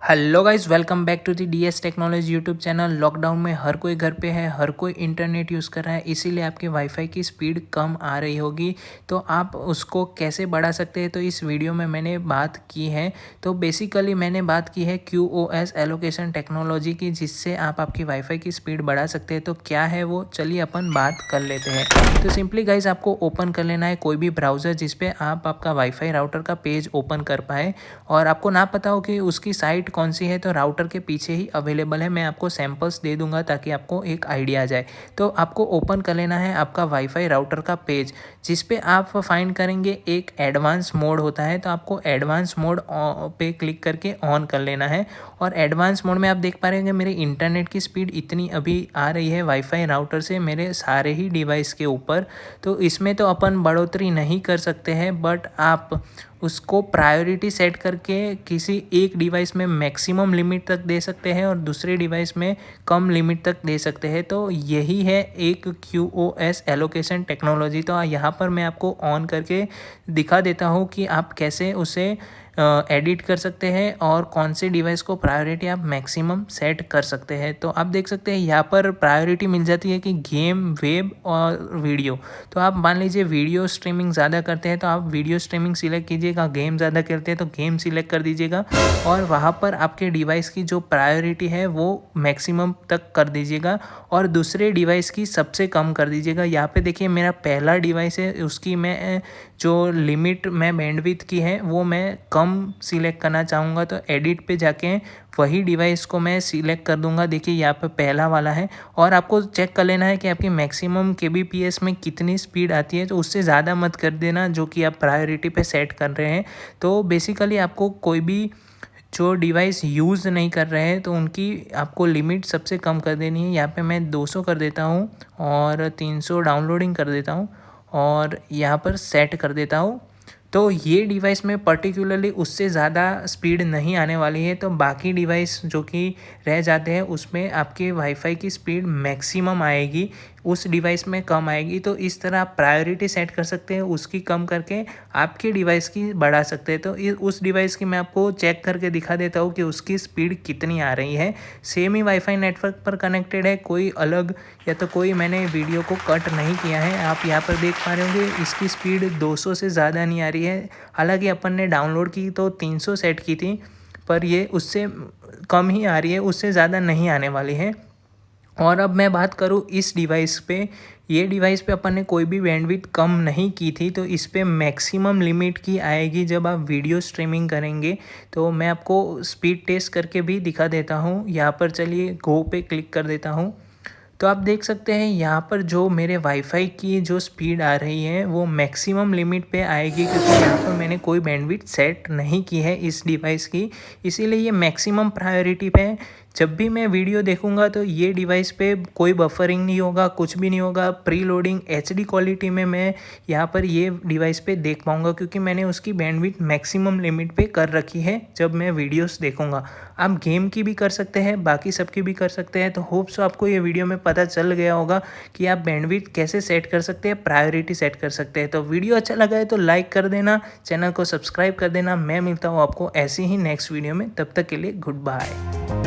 Hello guys, welcome back to the DS technology YouTube channel. Lockdown में हर कोई घर पे है, हर कोई इंटरनेट यूज़ कर रहा है, इसीलिए आपके वाईफाई की स्पीड कम आ रही होगी। तो आप उसको कैसे बढ़ा सकते हैं, तो इस वीडियो में मैंने बात की है। तो बेसिकली मैंने बात की है QoS एलोकेशन टेक्नोलॉजी की, जिससे आप आपकी वाईफाई की स्पीड बढ़ा सकते हैं। तो क्या है वो, चलिए अपन बात कर लेते हैं। तो सिंपली गाइस, आपको ओपन कर लेना है कोई भी ब्राउज़र जिसपे आप आपका वाईफाई राउटर का पेज ओपन कर पाए, और आपको ना पता हो कि उसकी साइट कौन सी है, तो राउटर के पीछे ही अवेलेबल है। मैं आपको सैंपल्स दे दूंगा ताकि आपको एक आइडिया आ जाए। तो आपको ओपन कर लेना है आपका वाईफाई राउटर का पेज, जिस पे आप फाइंड करेंगे एक एडवांस मोड होता है। तो आपको एडवांस मोड पे क्लिक करके ऑन कर लेना है। और एडवांस मोड में आप देख पा रहे होंगे मेरे इंटरनेट की स्पीड इतनी अभी आ रही है वाईफाई राउटर से मेरे सारे ही डिवाइस के ऊपर। तो इसमें तो अपन बढ़ोतरी नहीं कर सकते हैं, बट आप उसको प्रायोरिटी सेट करके किसी एक डिवाइस में मैक्सिमम लिमिट तक दे सकते हैं और दूसरे डिवाइस में कम लिमिट तक दे सकते हैं। तो यही है एक QoS एलोकेशन टेक्नोलॉजी। तो यहाँ पर मैं आपको ऑन करके दिखा देता हूँ कि आप कैसे उसे एडिट कर सकते हैं और कौन से डिवाइस को प्रायोरिटी आप मैक्सिमम सेट कर सकते हैं। तो आप देख सकते हैं यहाँ पर प्रायोरिटी मिल जाती है कि गेम, वेब और वीडियो। तो आप मान लीजिए वीडियो स्ट्रीमिंग ज़्यादा करते हैं तो आप वीडियो स्ट्रीमिंग सिलेक्ट कीजिएगा, गेम ज़्यादा करते हैं तो गेम सिलेक्ट कर दीजिएगा, और वहाँ पर आपके डिवाइस की जो प्रायोरिटी है वो मैक्सिमम तक कर दीजिएगा और दूसरे डिवाइस की सबसे कम कर दीजिएगा। यहाँ पे देखिए मेरा पहला डिवाइस है, उसकी मैं जो लिमिट मैं बैंडविड्थ की है वो मैं कम सिलेक्ट करना चाहूँगा। तो एडिट पे जाके वही डिवाइस को मैं सिलेक्ट कर दूंगा। देखिए यहाँ पे पहला वाला है, और आपको चेक कर लेना है कि आपकी मैक्सिमम kbps में कितनी स्पीड आती है। तो उससे ज़्यादा मत कर देना जो कि आप प्रायोरिटी पे सेट कर रहे हैं। तो बेसिकली आपको कोई भी जो डिवाइस यूज़ नहीं कर रहे हैं तो उनकी आपको लिमिट सबसे कम कर देनी है। यहाँ पे मैं 200 कर देता हूँ और 300 डाउनलोडिंग कर देता हूँ और यहाँ पर सेट कर देता हूँ। तो ये डिवाइस में पर्टिकुलरली उससे ज़्यादा स्पीड नहीं आने वाली है। तो बाकी डिवाइस जो कि रह जाते हैं उसमें आपके वाईफाई की स्पीड मैक्सिमम आएगी, उस डिवाइस में कम आएगी। तो इस तरह आप प्रायोरिटी सेट कर सकते हैं, उसकी कम करके आपके डिवाइस की बढ़ा सकते हैं। तो उस डिवाइस की मैं आपको चेक करके दिखा देता हूँ कि उसकी स्पीड कितनी आ रही है। सेम ही वाईफाई नेटवर्क पर कनेक्टेड है, कोई अलग या तो कोई मैंने वीडियो को कट नहीं किया है। आप यहाँ पर देख पा रहे होंगे इसकी स्पीड 200 से ज़्यादा नहीं आ रही है। हालांकि अपन ने डाउनलोड की तो 300 सेट की थी, पर ये उससे कम ही आ रही है, उससे ज़्यादा नहीं आने वाली है। और अब मैं बात करूँ इस डिवाइस पे, ये डिवाइस पे अपन ने कोई भी बैंडविड्थ कम नहीं की थी। तो इस पे मैक्सिमम लिमिट की आएगी जब आप वीडियो स्ट्रीमिंग करेंगे। तो मैं आपको स्पीड टेस्ट करके भी दिखा देता हूँ। यहाँ पर चलिए गो पे क्लिक कर देता हूँ। तो आप देख सकते हैं यहाँ पर जो मेरे वाईफाई की जो स्पीड आ रही है वो मैक्सिमम लिमिट पे आएगी, क्योंकि यहाँ पर मैंने कोई बैंडविड्थ सेट नहीं की है इस डिवाइस की, इसीलिए ये मैक्सिमम प्रायोरिटी पे है। जब भी मैं वीडियो देखूंगा तो ये डिवाइस पे कोई बफरिंग नहीं होगा, कुछ भी नहीं होगा। प्री लोडिंग HD क्वालिटी में मैं यहाँ पर ये डिवाइस पे देख पाऊंगा, क्योंकि मैंने उसकी बैंडविड्थ मैक्सिमम लिमिट पे कर रखी है जब मैं वीडियोस देखूंगा। आप गेम की भी कर सकते हैं, बाकी सबकी भी कर सकते हैं। तो होप सो आपको ये वीडियो में पता चल गया होगा कि आप बैंडविड्थ कैसे सेट कर सकते हैं, प्रायोरिटी सेट कर सकते हैं। तो वीडियो अच्छा लगा है तो लाइक कर देना, चैनल को सब्सक्राइब कर देना। मैं मिलता हूँ आपको ऐसी ही नेक्स्ट वीडियो में, तब तक के लिए गुड बाय।